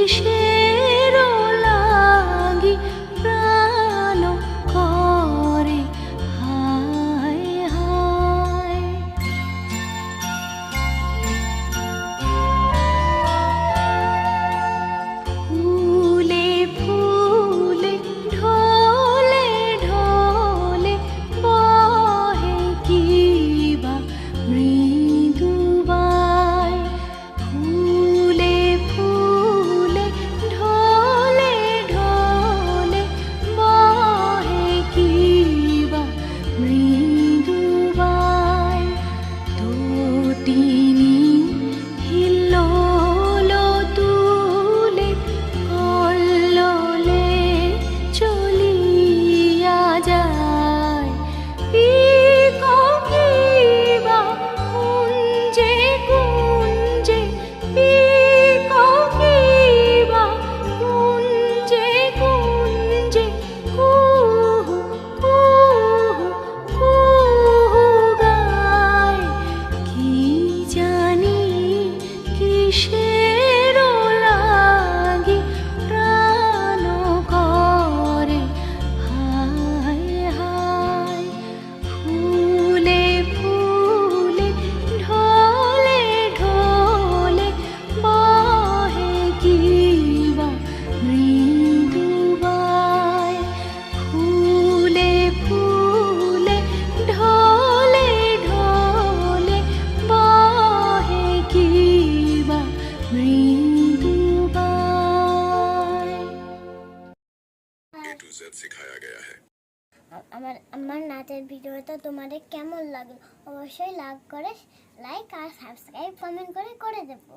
কিসের লাগি প্রাণ করে হায় হায়। ফুলে ফুলে ঢলে ঢলে বহে কিবা মৃদু বায়। ফুলে ফুলে ঢলে ঢলে বহে কিবা মৃদু বায়। তটিনী হিল্লোল তুলে কল্লোলে চলিয়া যায়। পিককিবা কুঞ্জে কুঞ্জে, পিককিবা কুঞ্জে কুঞ্জে কুহু কুহু কুহু গায়। কি জানি কিসের লাগি প্রাণ করে হায় হায়। ফুলে ফুলে ঢলে ঢলে বহে কিবা মৃদু বায়। ফুলে ফুলে ঢলে ঢলে বহে কিবা মৃদু বায়। A to Z सिखाया गया है। আমার নাচের ভিডিওটা তোমাদের কেমন লাগলো অবশ্যই লাইক আর সাবস্ক্রাইব কমেন্ট করে দেবো।